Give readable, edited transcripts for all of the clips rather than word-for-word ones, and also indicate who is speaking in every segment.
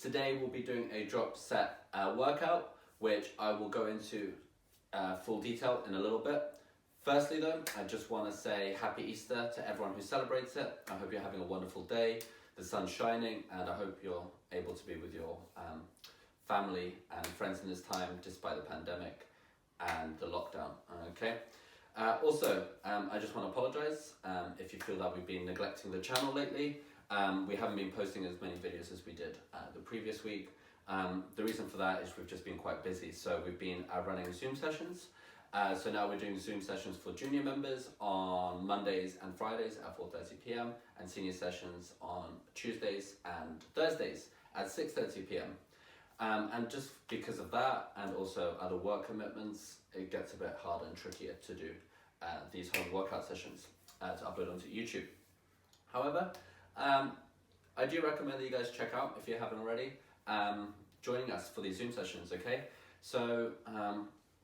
Speaker 1: Today we'll be doing a drop set workout, which I will go into full detail in a little bit. Firstly though, I just want to say Happy Easter to everyone who celebrates it. I hope you're having a wonderful day, the sun's shining, and I hope you're able to be with your family and friends in this time despite the pandemic and the lockdown, okay? Also, I just want to apologise if you feel that we've been neglecting the channel lately. We haven't been posting as many videos as we did the previous week. The reason for that is we've just been quite busy, so we've been running Zoom sessions. So now we're doing Zoom sessions for junior members on Mondays and Fridays at 4:30 p.m. and senior sessions on Tuesdays and Thursdays at 6:30 p.m. And just because of that and also other work commitments, it gets a bit harder and trickier to do these home workout sessions to upload onto YouTube. However, I do recommend that you guys check out, if you haven't already, joining us for these Zoom sessions, okay? So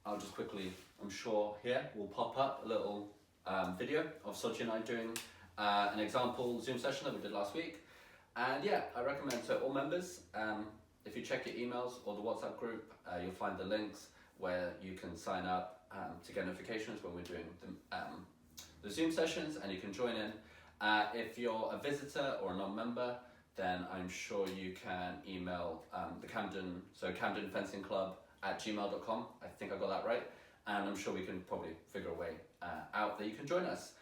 Speaker 1: I'll just quickly, I'm sure here will pop up a little video of Sochi and I doing an example Zoom session that we did last week. And yeah, I recommend to all members, if you check your emails or the WhatsApp group, you'll find the links where you can sign up to get notifications when we're doing the Zoom sessions, and you can join in. If you're a visitor or a non-member, then I'm sure you can email the Camden, so Camden Fencing Club @gmail.com. I think I got that right. And I'm sure we can probably figure a way out that you can join us.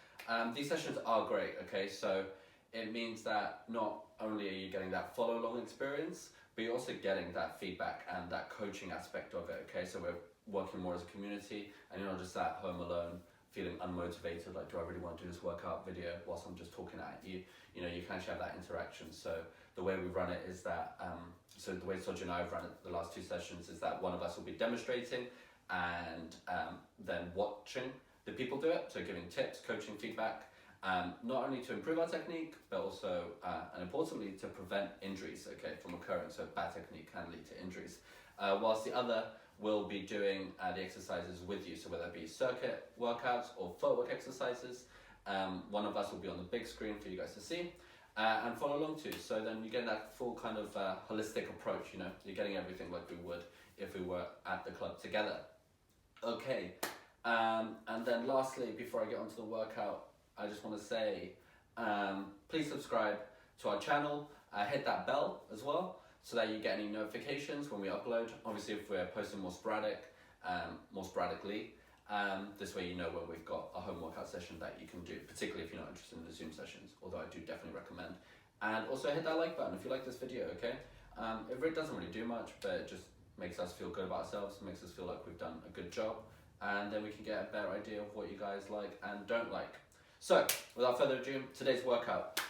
Speaker 1: These sessions are great, okay? So it means that not only are you getting that follow along experience, but you're also getting that feedback and that coaching aspect of it, okay? So we're working more as a community, and you're not just at home alone feeling unmotivated, like, do I really want to do this workout video whilst I'm just talking at you? You know, you can actually have that interaction. So the way we run it is that, so the way Soji and I have run it the last two sessions is that one of us will be demonstrating and then watching the people do it, so giving tips, coaching, feedback, not only to improve our technique, but also, and importantly, to prevent injuries, okay, from occurring. So bad technique can lead to injuries. Whilst the other will be doing the exercises with you, so whether it be circuit workouts or footwork exercises. One of us will be on the big screen for you guys to see and follow along to. So then you get that full kind of holistic approach, you know, you're getting everything like we would if we were at the club together. Okay, and then lastly, before I get onto the workout, I just want to say, please subscribe to our channel, hit that bell as well, so that you get any notifications when we upload. Obviously, if we're posting more sporadically, this way you know when we've got a home workout session that you can do, particularly if you're not interested in the Zoom sessions, although I do definitely recommend. And also hit that like button if you like this video, okay? It doesn't really do much, but it just makes us feel good about ourselves, makes us feel like we've done a good job, and then we can get a better idea of what you guys like and don't like. So, without further ado, today's workout,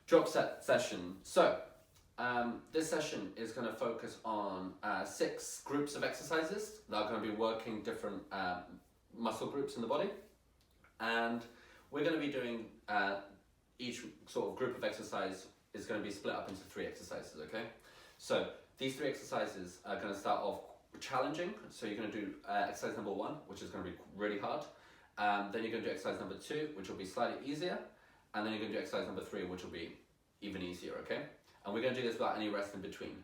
Speaker 1: drop set session. So, this session is going to focus on 6 groups of exercises that are going to be working different muscle groups in the body, and we're going to be doing each sort of group of exercise is going to be split up into 3 exercises, okay? So these 3 exercises are going to start off challenging, so you're going to do exercise number 1, which is going to be really hard, then you're going to do exercise number 2, which will be slightly easier, and then you're going to do exercise number 3, which will be even easier, okay? And we're going to do this without any rest in between.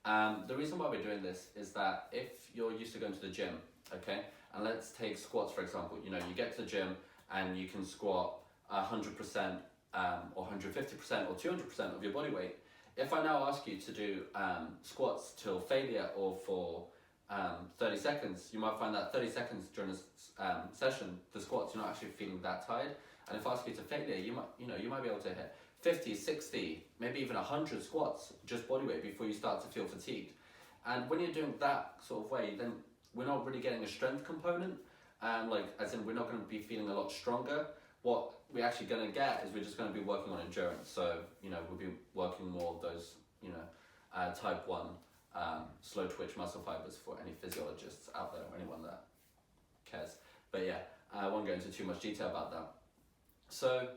Speaker 1: The reason why we're doing this is that if you're used to going to the gym, okay, and let's take squats for example, you know, you get to the gym and you can squat 100% or 150% or 200% of your body weight. If I now ask you to do squats till failure or for 30 seconds, you might find that 30 seconds during this session, the squats, you're not actually feeling that tired. And if I ask you to failure, you might be able to hit 50, 60, maybe even 100 squats, just body weight, before you start to feel fatigued. And when you're doing that sort of way, then we're not really getting a strength component, like as in we're not going to be feeling a lot stronger. What we're actually going to get is we're just going to be working on endurance. So, you know, we'll be working more of those, you know, type 1 slow twitch muscle fibers for any physiologists out there or anyone that cares. But yeah, I won't go into too much detail about that. So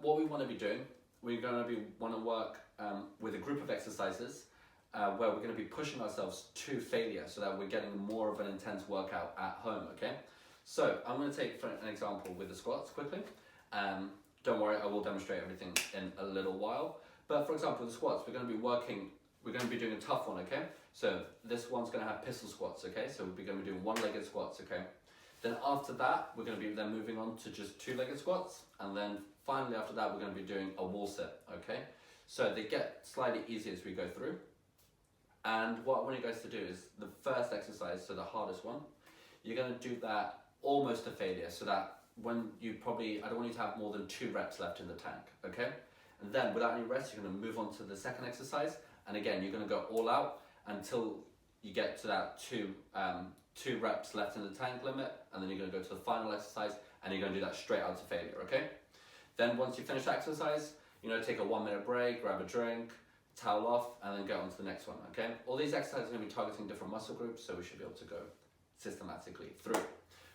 Speaker 1: what we want to be doing, we're going to want to work with a group of exercises where we're going to be pushing ourselves to failure so that we're getting more of an intense workout at home, okay? So I'm going to take for an example with the squats quickly. Don't worry, I will demonstrate everything in a little while. But for example, the squats, we're going to be working we're going to be doing a tough one, okay? So this one's going to have pistol squats, okay? So we're going to be doing one-legged squats, okay? Then after that, we're going to be then moving on to just two-legged squats, and then finally after that, we're going to be doing a wall sit, okay? So they get slightly easier as we go through. And what I want you guys to do is the first exercise, so the hardest one, you're going to do that almost to failure, so that when you I don't want you to have more than 2 reps left in the tank, okay? And then without any rest, you're going to move on to the second exercise, and again, you're going to go all out until you get to that two reps left in the tank limit, and then you're going to go to the final exercise, and you're going to do that straight out to failure, okay? Then once you finish the exercise, take a 1-minute break, grab a drink, towel off, and then go on to the next one, okay? All these exercises are going to be targeting different muscle groups, so we should be able to go systematically through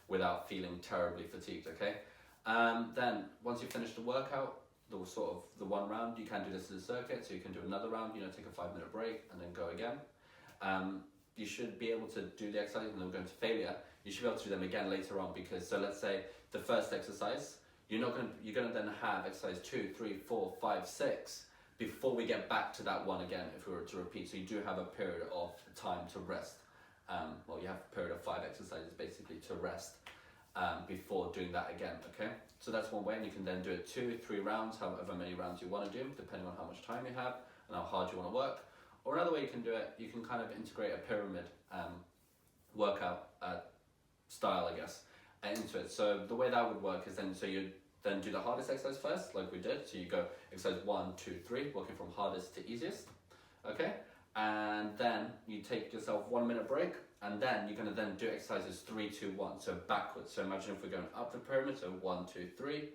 Speaker 1: without feeling terribly fatigued, okay? Then once you finish the workout, the one round, you can do this as a circuit, so you can do another round, take a 5-minute break and then go again. You should be able to do the exercise and then go into failure. You should be able to do them again later on, because so let's say the first exercise, you're gonna then have exercise 2, 3, 4, 5, 6 before we get back to that one again if we were to repeat. So you do have a period of time to rest. You have a period of 5 exercises basically to rest before doing that again, okay? So that's one way, and you can then do it 2, 3 rounds, however many rounds you want to do, depending on how much time you have and how hard you want to work. Or another way you can do it, you can kind of integrate a pyramid workout style, I guess, into it. So the way that would work is you then do the hardest exercise first, like we did. So you go exercise 1, 2, 3, working from hardest to easiest, okay? And then you take yourself 1-minute break, and then you're going to then do exercises 3, 2, 1, so backwards. So imagine if we're going up the pyramid, so 1, 2, 3,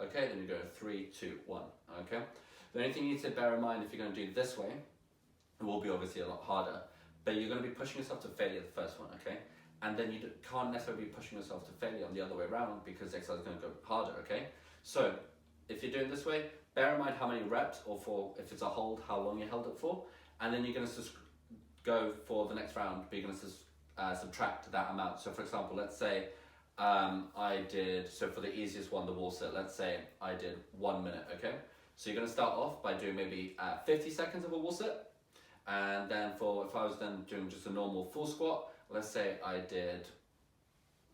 Speaker 1: okay, then you go 3, 2, 1, okay? The only thing you need to bear in mind if you're going to do it this way, it will be obviously a lot harder, but you're going to be pushing yourself to failure the first one, okay? And then you can't necessarily be pushing yourself to failure on the other way around, because the exercise is going to go harder, okay? So if you're doing it this way, bear in mind how many reps, or if it's a hold, how long you held it for, and then you're going to go for the next round, but you're going to subtract that amount. So for example, let's say for the easiest one, the wall sit, let's say I did 1 minute, okay? So you're going to start off by doing maybe 50 seconds of a wall sit, and then if I was then doing just a normal full squat, let's say I did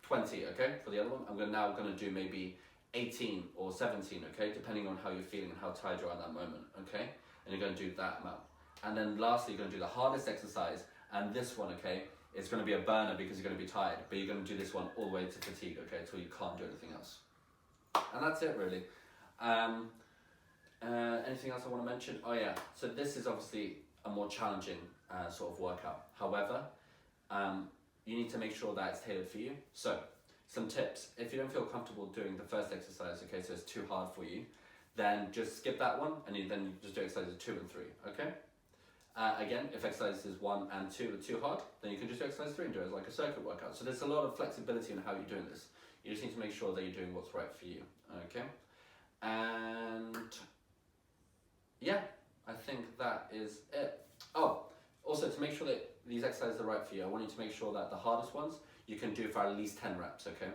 Speaker 1: 20, okay, for the other one, I'm now going to do maybe 18 or 17, okay, depending on how you're feeling and how tired you are at that moment, okay? And you're going to do that amount. And then lastly, you're going to do the hardest exercise, and this one, okay, it's going to be a burner because you're going to be tired, but you're going to do this one all the way to fatigue, okay, until you can't do anything else. And that's it, really. Anything else I want to mention? Oh yeah, so this is obviously a more challenging sort of workout. However, you need to make sure that it's tailored for you. So, some tips. If you don't feel comfortable doing the first exercise, okay, so it's too hard for you, then just skip that one, and then you just do exercises 2 and 3, okay? Again, if exercises 1 and 2 are too hard, then you can just do exercise 3 and do it as like a circuit workout. So there's a lot of flexibility in how you're doing this. You just need to make sure that you're doing what's right for you, okay? And yeah, I think that is it. Oh, also to make sure that these exercises are right for you, I want you to make sure that the hardest ones you can do for at least 10 reps, okay?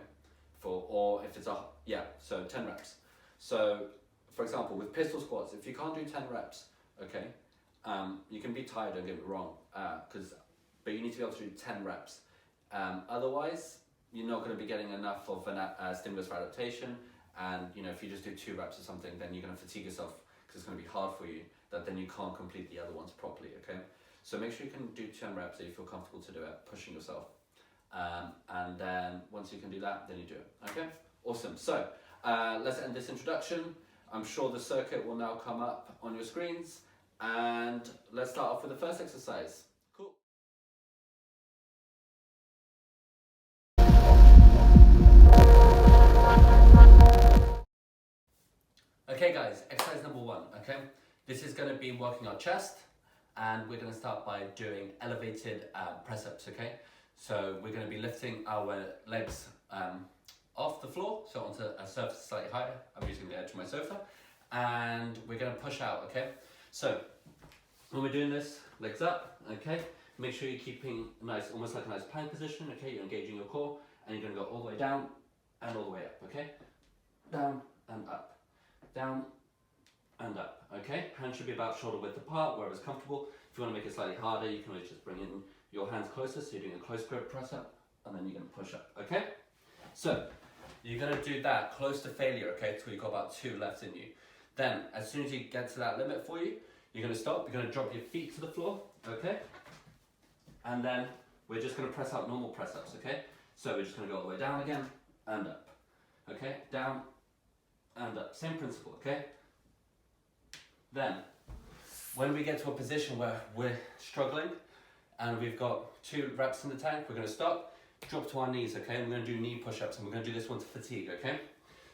Speaker 1: So 10 reps. So, for example, with pistol squats, if you can't do 10 reps, okay, you can be tired, don't get me wrong, but you need to be able to do 10 reps. Otherwise, you're not going to be getting enough of a stimulus for adaptation, and if you just do 2 reps or something, then you're going to fatigue yourself because it's going to be hard for you, that then you can't complete the other ones properly, okay? So make sure you can do 10 reps if you feel comfortable to do it, pushing yourself. And then once you can do that, then you do it, okay? Awesome. So let's end this introduction. I'm sure the circuit will now come up on your screens, and let's start off with the first exercise. Cool. Okay guys, exercise number 1, okay? This is going to be working our chest, and we're going to start by doing elevated press-ups, okay? So we're going to be lifting our legs off the floor, so onto a surface slightly higher. I'm using the edge of my sofa, and we're going to push out, okay? So when we're doing this, legs up, okay? Make sure you're keeping nice, almost like a nice plank position, okay? You're engaging your core, and you're going to go all the way down and all the way up, okay? Down and up, down and up, okay? Hands should be about shoulder width apart, wherever it's comfortable. If you want to make it slightly harder, you can always just bring in your hands closer, so you're doing a close grip press up, and then you're going to push up, okay? So, you're going to do that close to failure, okay, till you've got about 2 left in you. Then, as soon as you get to that limit for you, you're going to stop, you're going to drop your feet to the floor, okay? And then, we're just going to press out normal press ups, okay? So, we're just going to go all the way down again, and up, okay? Down, and up, same principle, okay? Then, when we get to a position where we're struggling, and we've got 2 reps in the tank, we're going to stop, drop to our knees, okay? And we're going to do knee push-ups, and we're going to do this one to fatigue, okay?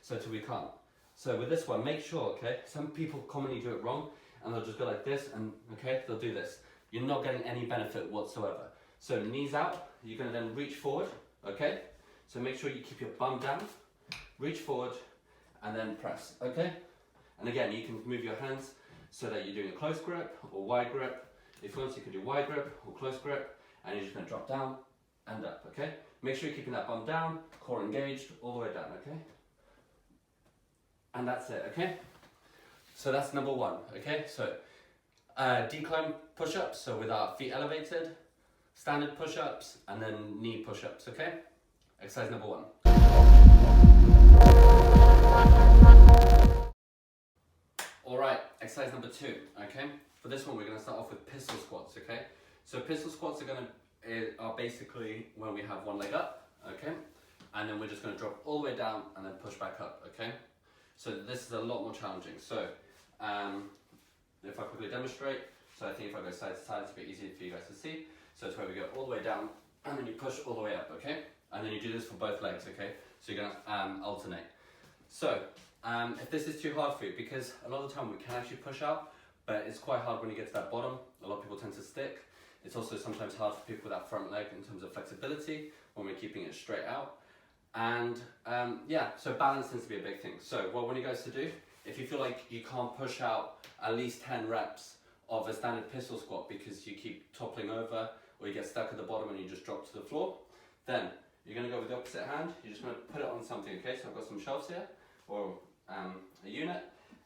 Speaker 1: So till we can't. So with this one, make sure, okay? Some people commonly do it wrong, and they'll just go like this, and okay, they'll do this. You're not getting any benefit whatsoever. So knees out, you're going to then reach forward, okay? So make sure you keep your bum down, reach forward, and then press, okay? And again, you can move your hands so that you're doing a close grip or wide grip. If you want, you can do wide grip or close grip, and you're just going to drop down and up, okay? Make sure you're keeping that bum down, core engaged, all the way down, okay? And that's it, okay? So that's number 1, okay? So decline push-ups, so with our feet elevated, standard push-ups, and then knee push-ups, okay? Exercise number 1. Alright, exercise number 2, okay? For this one, we're going to start off with pistol squats, okay? So pistol squats are basically when we have one leg up, okay? And then we're just going to drop all the way down and then push back up, okay? So this is a lot more challenging. So if I quickly demonstrate, so I think if I go side to side, it's a bit easier for you guys to see. So it's where we go all the way down and then you push all the way up, okay? And then you do this for both legs, okay? So you're going to alternate. So if this is too hard for you, because a lot of the time we can actually push out, but it's quite hard when you get to that bottom. A lot of people tend to stick. It's also sometimes hard for people with that front leg in terms of flexibility when we're keeping it straight out. And yeah, so balance tends to be a big thing. So what I want you guys to do, if you feel like you can't push out at least 10 reps of a standard pistol squat because you keep toppling over or you get stuck at the bottom and you just drop to the floor, then you're going to go with the opposite hand. You're just going to put it on something, okay? So I've got some shelves here, or a unit.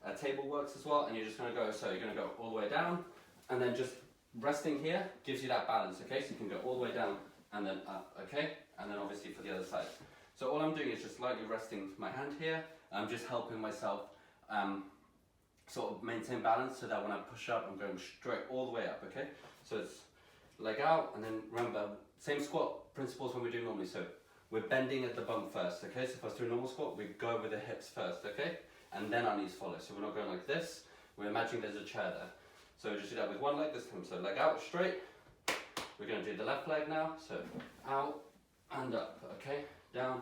Speaker 1: A table works as well, and you're just going to go, so you're going to go all the way down, and then just resting here gives you that balance, okay? So you can go all the way down and then up, okay? And then obviously for the other side. So all I'm doing is just lightly resting my hand here. I'm just helping myself sort of maintain balance so that when I push up, I'm going straight all the way up, okay? So it's leg out, and then remember, same squat principles when we do normally. So we're bending at the bum first, okay? So if I was doing a normal squat, we go with the hips first, okay? And then our knees follow. So we're not going like this. We're imagining there's a chair there. So we just do that with one leg this time. So leg out, straight. We're going to do the left leg now. So out and up, okay? Down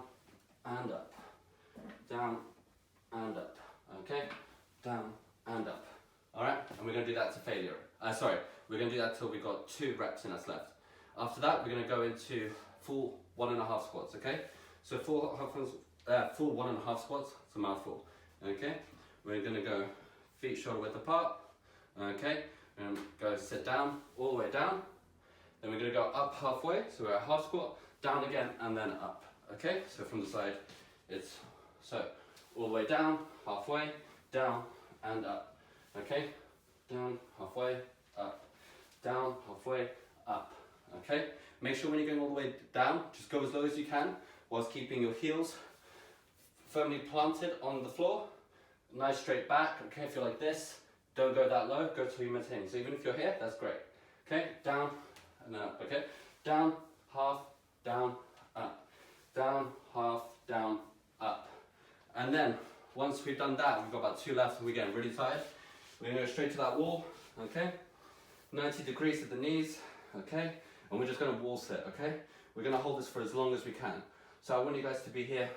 Speaker 1: and up. Down and up, okay? Down and up. All right? And we're going to do that to failure. We're going to do that till we've got 2 reps in us left. After that, we're going to go into full 1.5 squats, okay? So full 1.5 squats, it's a mouthful. Okay, we're going to go feet shoulder width apart, okay, and go sit down, all the way down, then we're going to go up halfway, so we're at half squat, down again, and then up, okay, so from the side, it's, so, all the way down, halfway, down, and up, okay, down, halfway, up, down, halfway, up, okay, make sure when you're going all the way down, just go as low as you can, whilst keeping your heels firmly planted on the floor, nice straight back, okay, if you're like this, don't go that low, go till you're maintaining. So even if you're here, that's great. Okay, down and then up, okay? Down, half, down, up. Down, half, down, up. And then, once we've done that, we've got about 2 left and we're getting really tired. We're gonna go straight to that wall, okay? 90 degrees at the knees, okay? And we're just gonna wall sit, okay? We're gonna hold this for as long as we can. So I want you guys to be here.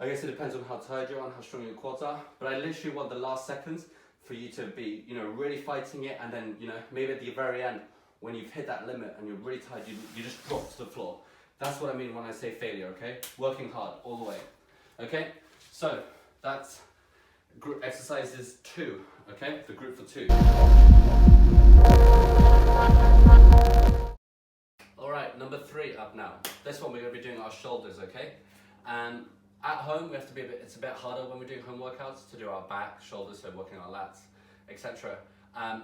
Speaker 1: I guess it depends on how tired you are and how strong your quads are, but I literally want the last seconds for you to be, really fighting it, and then, maybe at the very end, when you've hit that limit and you're really tired, you just drop to the floor. That's what I mean when I say failure, okay? Working hard all the way, okay? So, that's group exercises 2, okay? The group for 2. All right, number 3 up now. This one we're gonna be doing our shoulders, okay? And
Speaker 2: At home, we have to be it's a bit harder when we're doing home workouts to do our back, shoulders, so working our lats, etc.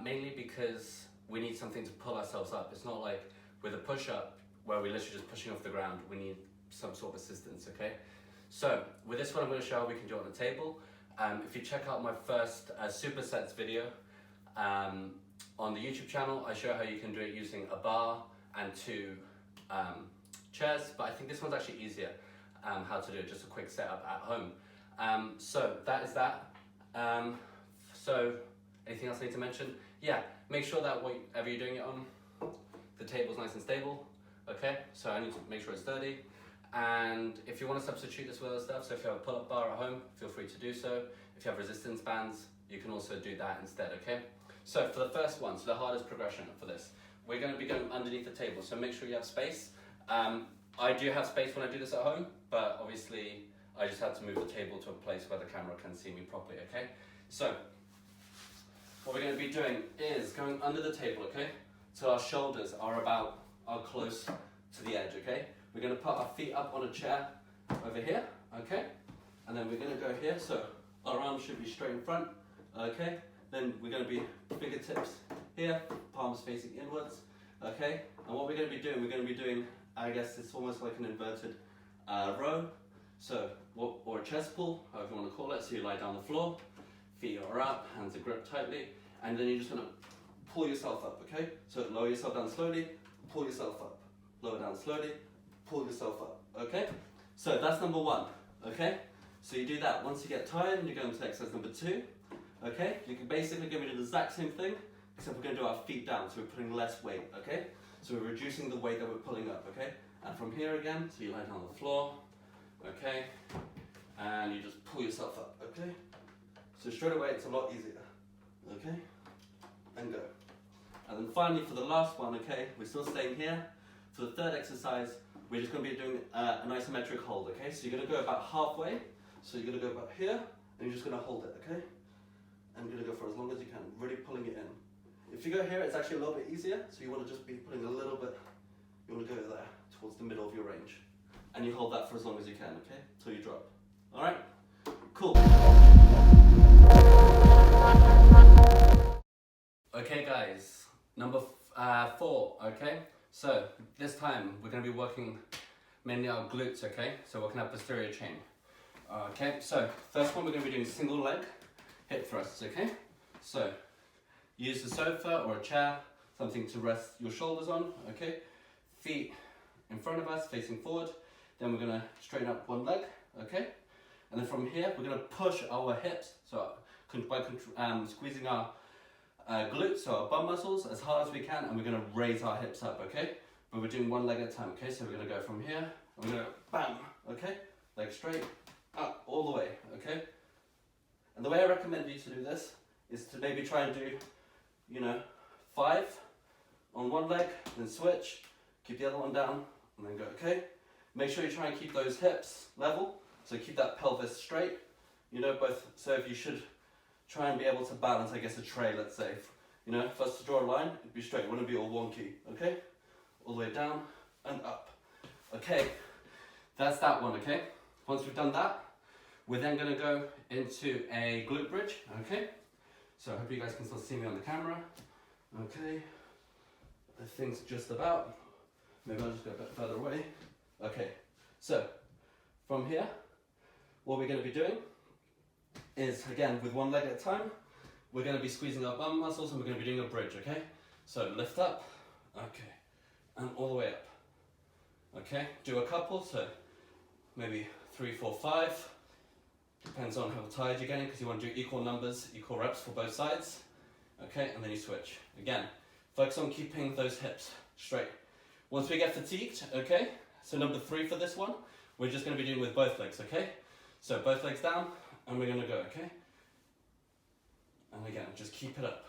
Speaker 2: Mainly because we need something to pull ourselves up. It's not like with a push-up where we're literally just pushing off the ground. We need some sort of assistance, okay? So with this one, I'm going to show how we can do it on the table. If you check out my first supersets video on the YouTube channel, I show how you can do it using a bar and 2 chairs, but I think this one's actually easier. How to do it, just a quick setup at home. So that is that. So anything else I need to mention? Yeah, make sure that whatever you're doing it on, the table's nice and stable. Okay, so I need to make sure it's sturdy. And if you want to substitute this with other stuff, so if you have a pull-up bar at home, feel free to do so. If you have resistance bands, you can also do that instead, okay? So for the first one, so the hardest progression for this, we're going to be going underneath the table, so make sure you have space. I do have space when I do this at home, but obviously I just had to move the table to a place where the camera can see me properly, okay? So what we're going to be doing is going under the table, okay? So our shoulders are close to the edge, okay? We're going to put our feet up on a chair over here, okay? And then we're going to go here, so our arms should be straight in front, okay? Then we're going to be fingertips here, palms facing inwards, okay? And what we're going to be doing, I guess it's almost like an inverted row, so, or a chest pull, however you want to call it. So you lie down on the floor, feet are up, hands are gripped tightly, and then you're just going to pull yourself up, okay? So lower yourself down slowly, pull yourself up, lower down slowly, pull yourself up, okay? So that's number 1, okay? So you do that. Once you get tired and you go into exercise number 2, okay? You can basically do the exact same thing, except we're going to do our feet down, so we're putting less weight, okay? So we're reducing the weight that we're pulling up, okay? And from here again, so you lie down on the floor, okay? And you just pull yourself up, okay? So straight away, it's a lot easier, okay? And go. And then finally, for the last one, okay? We're still staying here. For the third exercise, we're just going to be doing an isometric hold, okay? So you're going to go about halfway. So you're going to go about here, and you're just going to hold it, okay? And you're going to go for as long as you can, really pulling it in. If you go here, it's actually a little bit easier, so you want to just be putting a little bit, you want to go there, towards the middle of your range. And you hold that for as long as you can, okay? Till you drop. Alright? Cool. Okay guys, number 4, okay? So, this time, we're going to be working mainly our glutes, okay? So we're going to have posterior chain. Okay, so, first one we're going to be doing single leg hip thrusts, okay? So, use the sofa or a chair, something to rest your shoulders on, okay? Feet in front of us, facing forward. Then we're going to straighten up one leg, okay? And then from here, we're going to push our hips, so by squeezing our glutes, so our bum muscles, as hard as we can, and we're going to raise our hips up, okay? But we're doing one leg at a time, okay? So we're going to go from here, and we're going to bam, okay? Leg straight, up, all the way, okay? And the way I recommend you to do this is to maybe try and do, 5 on one leg, then switch, keep the other one down, and then go, okay? Make sure you try and keep those hips level, so keep that pelvis straight, so if you should try and be able to balance, I guess, a tray, let's say. For us to draw a line, it'd be straight, it wouldn't be all wonky, okay? All the way down and up. Okay, that's that one, okay? Once we've done that, we're then gonna go into a glute bridge, okay? So I hope you guys can still see me on the camera. Okay, I think just about. Maybe I'll just go a bit further away. Okay, so from here, what we're gonna be doing is, again, with one leg at a time, we're going to be squeezing our bum muscles and we're going to be doing a bridge, okay? So lift up, okay, and all the way up, okay? Do a couple, so maybe 3, 4, 5, depends on how tired you're getting, because you want to do equal numbers, equal reps for both sides, okay? And then you switch. Again, focus on keeping those hips straight. Once we get fatigued, okay, so number 3 for this one, we're just going to be doing with both legs, okay? So both legs down, and we're going to go, okay? And again, just keep it up.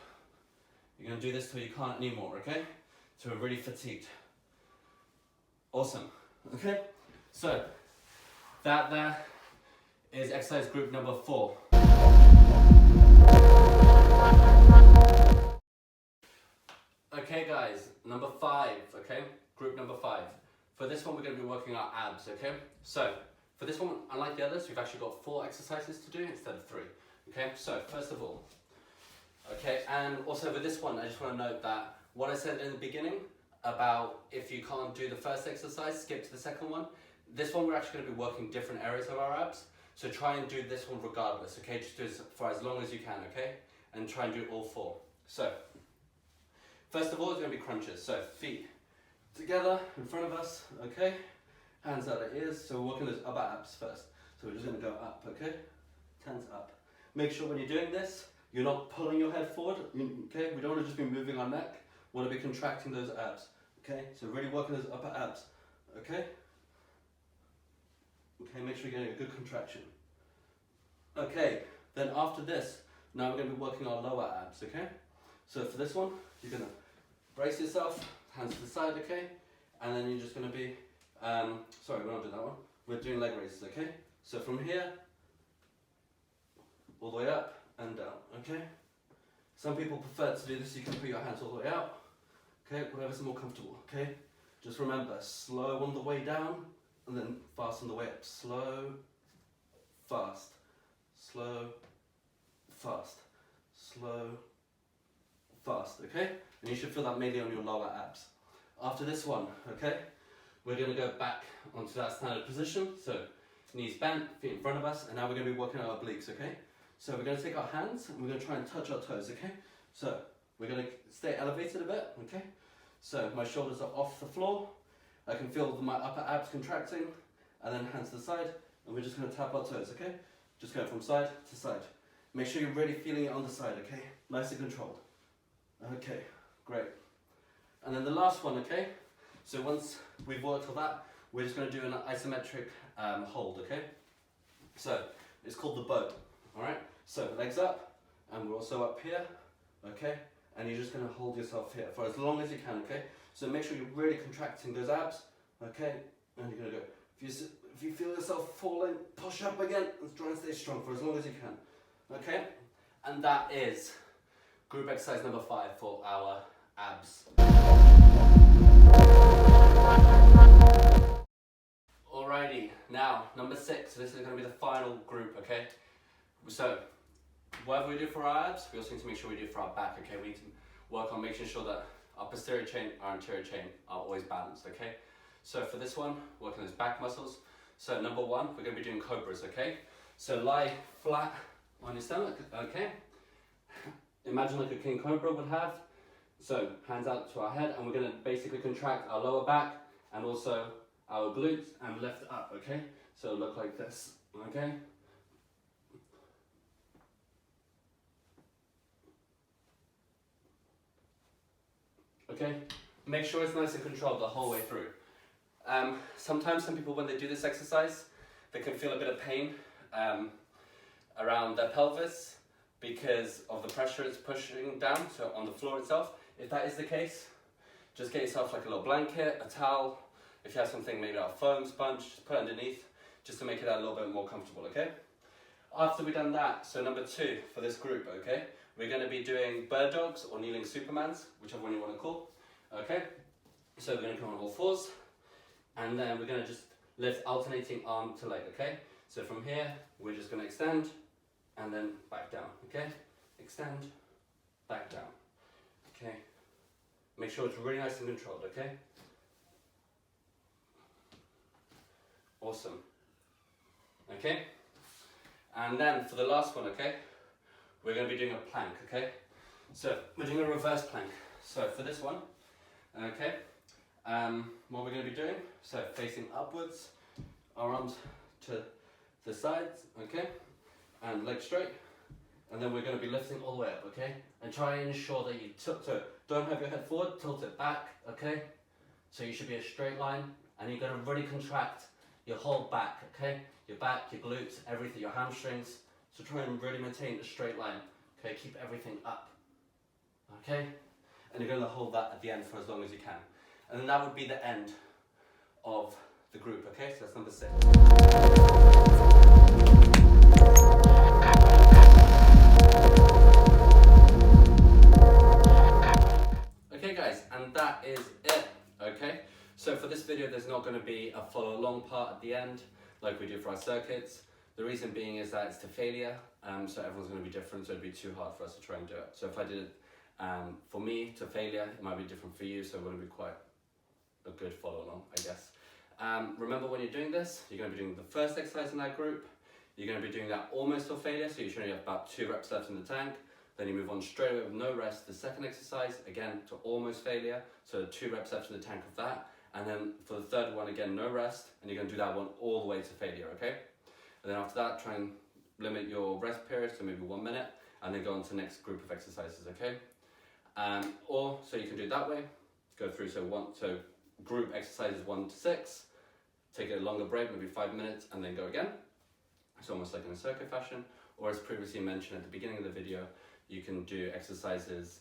Speaker 2: You're going to do this till you can't anymore, okay? So we're really fatigued. Awesome, okay? So, that there is exercise group number 4. Okay guys, number 5, okay? Group number 5. For this one, we're going to be working our abs, okay? So, For this one, unlike the others, we've actually got 4 exercises to do instead of 3. Okay, so first of all, okay, and also with this one, I just want to note that what I said in the beginning about if you can't do the first exercise, skip to the second one. This one, we're actually going to be working different areas of our abs. So try and do this one regardless, okay? Just do it for as long as you can, okay? And try and do all 4. So, first of all, it's going to be crunches. So feet together in front of us, okay? Hands out at ears. So we're working those upper abs first. So we're just going to go up, okay? Hands up. Make sure when you're doing this, you're not pulling your head forward, okay? We don't want to just be moving our neck. We want to be contracting those abs, okay? So really working those upper abs, okay? Okay, make sure you're getting a good contraction. Okay, then after this, now we're going to be working our lower abs, okay? So for this one, you're going to brace yourself, hands to the side, okay? And then you're just going to be, sorry, we're not doing that one. We're doing leg raises, okay? So from here, all the way up and down, okay? Some people prefer to do this, you can put your hands all the way out, okay? Whatever's more comfortable, okay? Just remember, slow on the way down, and then fast on the way up. Slow, fast, slow, fast, slow, fast, okay? And you should feel that mainly on your lower abs. After this one, okay, we're going to go back onto that standard position. So knees bent, feet in front of us, and now we're going to be working on our obliques, okay? So we're going to take our hands and we're going to try and touch our toes, okay? So we're going to stay elevated a bit, okay? So my shoulders are off the floor. I can feel my upper abs contracting, and then hands to the side, and we're just going to tap our toes, okay? Just going from side to side. Make sure you're really feeling it on the side, okay? Nice and controlled. Okay, great. And then the last one, okay? So once we've worked on that, we're just going to do an isometric hold, okay? So it's called the boat, all right? So legs up, and we're also up here, okay? And you're just going to hold yourself here for as long as you can, okay? So make sure you're really contracting those abs, okay? And you're going to go. If you feel yourself falling, push up again and try and stay strong for as long as you can, okay? And that is group exercise number 5 for our abs. Alrighty, now number 6. So this is going to be the final group, okay? So whatever we do for our abs, we also need to make sure we do for our back, okay? We need to work on making sure that our posterior chain, our anterior chain are always balanced, okay? So for this one, working those back muscles. So number 1, we're going to be doing cobras, okay? So lie flat on your stomach, okay? Imagine like a king cobra would have. So hands out to our head, and we're going to basically contract our lower back and also our glutes and lift up, okay? So it'll look like this, okay? Okay, make sure it's nice and controlled the whole way through. Sometimes some people, when they do this exercise, they can feel a bit of pain around their pelvis because of the pressure it's pushing down, so on the floor itself. If that is the case, just get yourself like a little blanket, a towel. If you have something, maybe a foam sponge, just put it underneath, just to make it a little bit more comfortable, okay? After we've done that, so number 2 for this group, okay? We're going to be doing bird dogs or kneeling supermans, whichever one you want to call, okay? So we're going to come on all fours, and then we're going to just lift alternating arm to leg, okay? So from here, we're just going to extend, and then back down, okay? Extend, back down, okay? Make sure it's really nice and controlled, okay? Awesome. Okay? And then for the last one, okay? We're going to be doing a plank, okay? So we're doing a reverse plank. So for this one, okay, what we're going to be doing, so facing upwards, arms to the sides, okay, and legs straight, and then we're going to be lifting all the way up, okay? And try and ensure that you tilt it. Don't have your head forward, tilt it back, okay? So you should be a straight line, and you're going to really contract your whole back, okay? Your back, your glutes, everything, your hamstrings. So try and really maintain a straight line, okay? Keep everything up, okay? And you're going to hold that at the end for as long as you can. And then that would be the end of the group, okay? So that's number 6. Okay guys, and that is it, okay? So for this video, there's not going to be a follow along part at the end. like we do for our circuits. The reason being is that it's to failure, so everyone's going to be different, so it'd be too hard for us to try and do it. So if I did it for me to failure, it might be different for you, so it wouldn't be quite a good follow along, I guess. Remember, when you're doing this, you're going to be doing the first exercise in that group. You're going to be doing that almost till failure, so you should only have about 2 reps left in the tank. Then you move on straight away with no rest to the second exercise, again to almost failure, so 2 reps left in the tank of that. And then for the third one, again, no rest, and you're going to do that one all the way to failure, okay? And then after that, try and limit your rest period to maybe 1 minute, and then go on to the next group of exercises, okay? Or, so you can do it that way, go through, so group exercises 1 to 6, take a longer break, maybe 5 minutes, and then go again. It's almost like in a circuit fashion. Or as previously mentioned at the beginning of the video, you can do exercises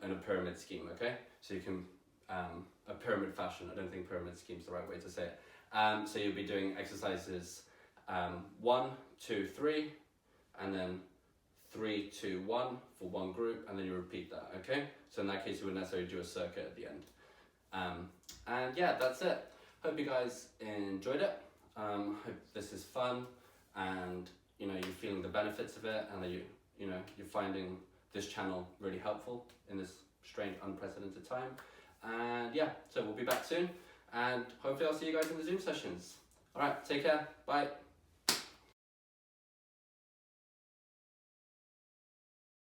Speaker 2: in a pyramid scheme, okay? So you can, a pyramid fashion, I don't think pyramid scheme is the right way to say it. So you'll be doing exercises 1, 2, 3, and then 3, 2, 1 for one group, and then you repeat that, okay? So in that case, you wouldn't necessarily do a circuit at the end. And yeah, that's it. Hope you guys enjoyed it. Hope this is fun, and you're feeling the benefits of it, and that you're finding this channel really helpful in this strange, unprecedented time. And yeah, so we'll be back soon, and hopefully I'll see you guys in the Zoom sessions. All right, take care. Bye.